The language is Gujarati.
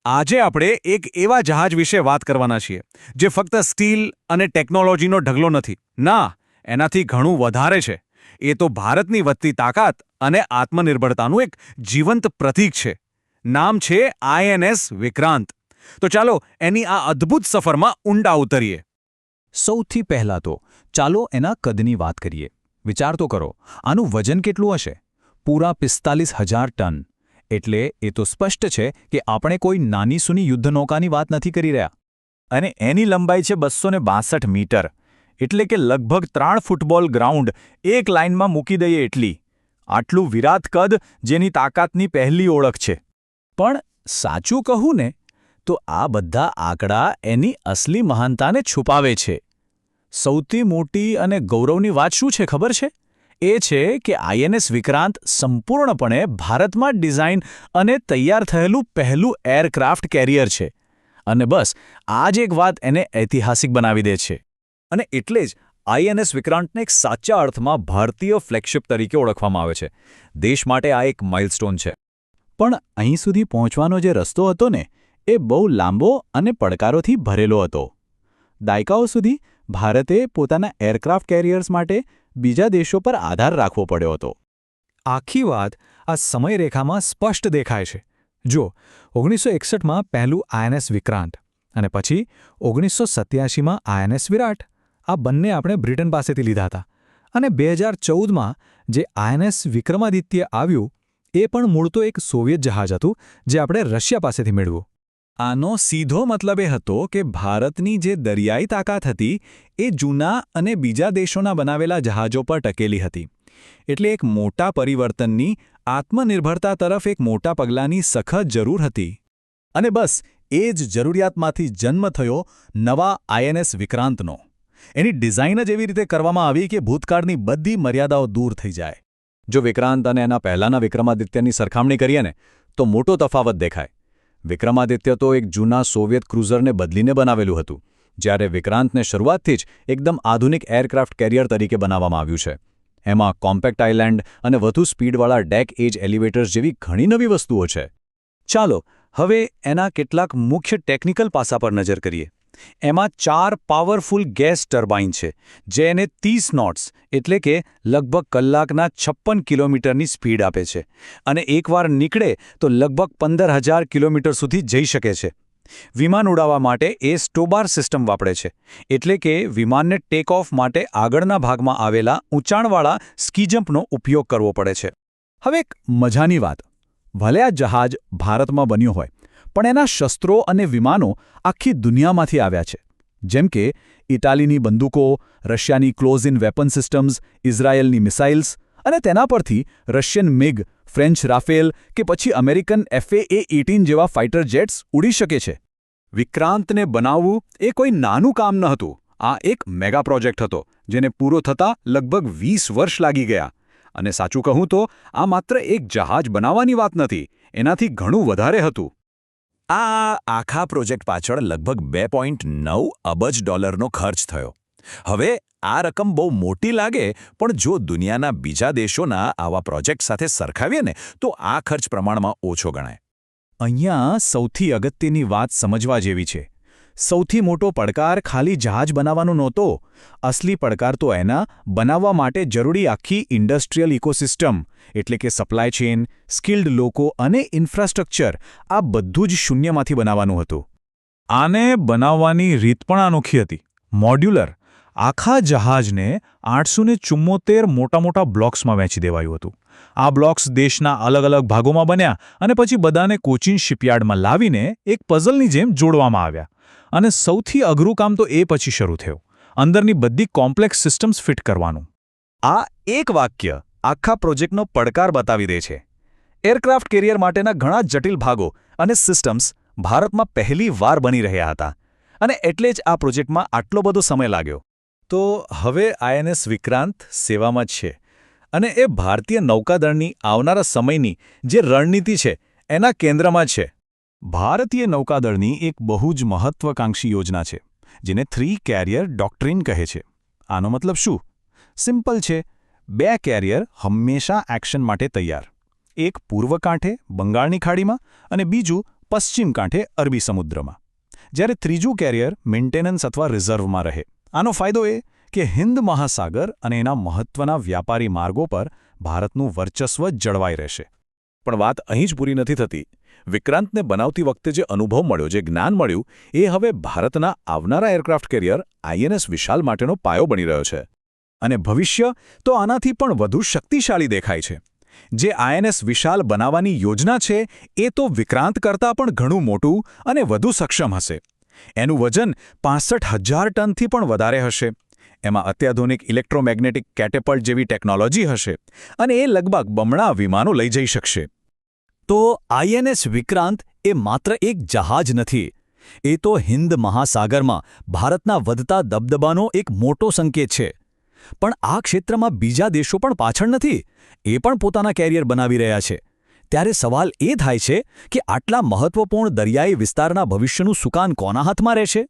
આજે આપણે એક એવા જહાજ વિશે વાત કરવાના છીએ જે ફક્ત સ્ટીલ અને ટેકનોલોજીનો ઢગલો નથી. ના, એનાથી ઘણું વધારે છે. એ તો ભારતની વધતી તાકાત અને આત્મનિર્ભરતાનું એક જીવંત પ્રતીક છે. નામ છે આઈએનએસ વિક્રાંત. તો ચાલો એની આ અદ્ભુત સફરમાં ઊંડા ઉતરીએ. સૌથી પહેલાં તો ચાલો એના કદની વાત કરીએ. વિચાર તો કરો, આનું વજન કેટલું હશે? પૂરા 45,000 ટન. એટલે એ તો સ્પષ્ટ છે કે આપણે કોઈ નાની સૂની યુદ્ધનૌકાની વાત નથી કરી રહ્યા. અને એની લંબાઈ છે 262 મીટર, એટલે કે લગભગ 3 ફૂટબોલ ગ્રાઉન્ડ એક લાઇનમાં મૂકી દઈએ એટલી. આટલું વિરાટ કદ જેની તાકાતની પહેલી ઓળખ છે. પણ સાચું કહું ને તો આ બધા આંકડા એની અસલી મહાનતાને છુપાવે છે. સૌથી મોટી અને ગૌરવની વાત શું છે ખબર છે? એ છે કે આઈએનએસ વિક્રાંત સંપૂર્ણપણે ભારતમાં ડિઝાઇન અને તૈયાર થયેલું પહેલું એરક્રાફ્ટ કેરિયર છે. અને બસ આ જ એક વાત એને ઐતિહાસિક બનાવી દે છે. અને એટલે જ આઈએનએસ વિક્રાંતને એક સાચા અર્થમાં ભારતીય ફ્લેગશિપ તરીકે ઓળખવામાં આવે છે. દેશ માટે આ એક માઇલસ્ટોન છે. પણ અહીં સુધી પહોંચવાનો જે રસ્તો હતો ને, એ બહુ લાંબો અને પડકારોથી ભરેલો હતો. દાયકાઓ સુધી ભારતે પોતાના એરક્રાફ્ટ કેરિયર્સ માટે બીજા દેશો પર આધાર રાખવો પડ્યો હતો. આખી વાત આ સમયરેખામાં સ્પષ્ટ દેખાય છે. જો 1961માં પહેલું આઈએનએસ વિક્રાંત અને પછી 1987માં આઈએનએસ વિરાટ, આ બંને આપણે બ્રિટન પાસેથી લીધા હતા. અને 2014માં જે આઈએનએસ વિક્રમાદિત્ય આવ્યું, એ પણ મૂળ તો એક સોવિયત જહાજ હતું જે આપણે રશિયા પાસેથી મેળવ્યું. આનો સીધો મતલબ એ હતો કે ભારતની જે દરિયાઈ તાકાત હતી એ જૂના અને બીજા દેશોના બનાવેલા જહાજો પર ટકેલી હતી. એટલે એક મોટા પરિવર્તનની, આત્મનિર્ભરતા તરફ એક મોટા પગલાંની સખત જરૂર હતી. અને બસ એ જ જરૂરિયાતમાંથી જન્મ થયો નવા આઈએનએસ વિક્રાંતનો. એની ડિઝાઇન જ એવી રીતે કરવામાં આવી કે ભૂતકાળની બધી મર્યાદાઓ દૂર થઈ જાય. જો વિક્રાંત અને એના પહેલાંના વિક્રમાદિત્યની સરખામણી કરીએ ને તો મોટો તફાવત દેખાય. વિક્રમાદિત્ય તો એક જૂના સોવિયત ક્રુઝરને બદલીને બનાવેલું હતું, જ્યારે વિક્રાંતને શરૂઆતથી જ એકદમ આધુનિક એરક્રાફ્ટ કેરિયર તરીકે બનાવવામાં આવ્યું છે. એમાં કોમ્પેક્ટ આઇલેન્ડ અને વધુ સ્પીડવાળા ડેક એજ એલિવેટર્સ જેવી ઘણી નવી વસ્તુઓ છે. ચાલો હવે એના કેટલાક મુખ્ય ટેકનિકલ પાસા પર નજર કરીએ. એમાં 4 પાવરફુલ ગેસ ટર્બાઇન છે, જે એને 30 નોટ્સ એટલે કે લગભગ કલાકના 56 કિલોમીટરની સ્પીડ આપે છે. અને એકવાર નીકળે તો લગભગ 15,000 કિલોમીટર સુધી જઈ શકે છે. વિમાન ઉડાવવા માટે એ સ્ટોબાર સિસ્ટમ વાપરે છે, એટલે કે વિમાનને ટેક ઓફ માટે આગળના ભાગમાં આવેલા ઊંચાણવાળા સ્કી જમ્પનો ઉપયોગ કરવો પડે છે. હવે એક મજાની વાત, ભલે આ જહાજ ભારતમાં બન્યું હોય, પણ એના શસ્ત્રો અને વિમાનો આખી દુનિયામાંથી આવ્યા છે. જેમ કે ઇટાલીની બંદૂકો, રશિયાની ક્લોઝ-ઇન વેપન સિસ્ટમ્સ, ઇઝરાયેલની મિસાઇલ્સ, અને તેના પરથી રશિયન મિગ, ફ્રેન્ચ રાફેલ કે પછી અમેરિકન FA-18 જેવા ફાઇટર જેટ્સ ઉડી શકે છે. વિક્રાંતને બનાવવું એ કોઈ નાનું કામ ન હતું. આ એક મેગા પ્રોજેક્ટ હતો, જેને પૂરો થતાં લગભગ 20 વર્ષ લાગી ગયા. અને સાચું કહું તો આ માત્ર એક જહાજ બનાવવાની વાત નથી, એનાથી ઘણું વધારે હતું. આ આખા પ્રોજેક્ટ પાછળ લગભગ $2.9 અબજ ખર્ચ થયો. હવે આ રકમ બહુ મોટી લાગે, પણ જો દુનિયાના બીજા દેશોના આવા પ્રોજેક્ટ સાથે સરખાવીએ ને તો આ ખર્ચ પ્રમાણમાં ઓછો ગણાય. અહીંયા સૌથી અગત્યની વાત સમજવા જેવી છે. સૌથી મોટો પડકાર ખાલી જહાજ બનાવવાનો નહોતો. અસલી પડકાર તો એના બનાવવા માટે જરૂરી આખી ઇન્ડસ્ટ્રીયલ ઇકોસિસ્ટમ, એટલે કે સપ્લાય ચેઇન, સ્કિલ્ડ લોકો અને ઇન્ફ્રાસ્ટ્રક્ચર, આ બધું જ શૂન્યમાંથી બનાવવાનું હતું. આને બનાવવાની રીત પણ અનોખી હતી. મોડ્યુલર. આખા જહાજને 874 મોટા મોટા બ્લોક્સમાં વહેંચી દેવાયું હતું. આ બ્લોક્સ દેશના અલગ અલગ ભાગોમાં બન્યા અને પછી બધાને કોચીન શિપયાર્ડમાં લાવીને એક પઝલની જેમ જોડવામાં આવ્યા. અને સૌથી અઘરું કામ તો એ પછી શરૂ થયું, અંદરની બધી કોમ્પ્લેક્સ સિસ્ટમ્સ ફિટ કરવાનું. આ એક વાક્ય આખા પ્રોજેક્ટનો પડકાર બતાવી દે છે. એરક્રાફ્ટ કેરિયર માટેના ઘણા જટિલ ભાગો અને સિસ્ટમ્સ ભારતમાં પહેલી વાર બની રહ્યા હતા. અને એટલે જ આ પ્રોજેક્ટમાં આટલો બધો સમય લાગ્યો. તો હવે આઈએનએસ વિક્રાંત સેવામાં જ છે. અને એ ભારતીય નૌકાદળની આવનારા સમયની જે રણનીતિ છે એના કેન્દ્રમાં છે. ભારતીય નૌકાદળની એક બહુ જ મહત્વાકાંક્ષી યોજના છે, જેને 3 કેરિયર ડોક્ટ્રિન કહે છે. આનો મતલબ શું? સિમ્પલ છે. 2 કેરિયર હંમેશા એક્શન માટે તૈયાર. એક પૂર્વ કાંઠે બંગાળની ખાડીમાં અને બીજું પશ્ચિમ કાંઠે અરબી સમુદ્રમાં, જ્યારે ત્રીજું કેરિયર મેન્ટેનન્સ અથવા રિઝર્વમાં રહે. આનો ફાયદો એ કે હિન્દ મહાસાગર અને એના મહત્વના વ્યાપારી માર્ગો પર ભારતનું વર્ચસ્વ જળવાઈ રહેશે. પણ વાત અહીં જ પૂરી નથી થતી. વિક્રાંતને બનાવતી વખતે જે અનુભવ મળ્યો, જે જ્ઞાન મળ્યું, એ હવે ભારતના આવનારા એરક્રાફ્ટ કેરિયર આઈએનએસ વિશાલ માટેનો પાયો બની રહ્યો છે. અને ભવિષ્ય તો આનાથી પણ વધુ શક્તિશાળી દેખાય છે. જે આઈએનએસ વિશાલ બનાવવાની યોજના છે એ તો વિક્રાંત કરતાં પણ ઘણું મોટું અને વધુ સક્ષમ હશે. એનું વજન 65,000 ટનથી પણ વધારે હશે. એમાં અત્યાધુનિક ઇલેક્ટ્રોમેગ્નેટિક કેટેપલ્ટ જેવી ટેકનોલોજી હશે અને એ લગભગ બમણા વિમાનો લઈ જઈ શકશે. તો આઈએનએસ વિક્રાંત એ માત્ર એક જહાજ નથી. એ તો હિન્દ મહાસાગરમાં ભારતના વધતા દબદબાનો એક મોટો સંકેત છે. પણ આ ક્ષેત્રમાં બીજા દેશો પણ પાછળ નથી. એ પણ પોતાના કેરિયર બનાવી રહ્યા છે. ત્યારે સવાલ એ થાય છે કે આટલા મહત્વપૂર્ણ દરિયાઈ વિસ્તારના ભવિષ્યનું સુકાન કોના હાથમાં રહેશે?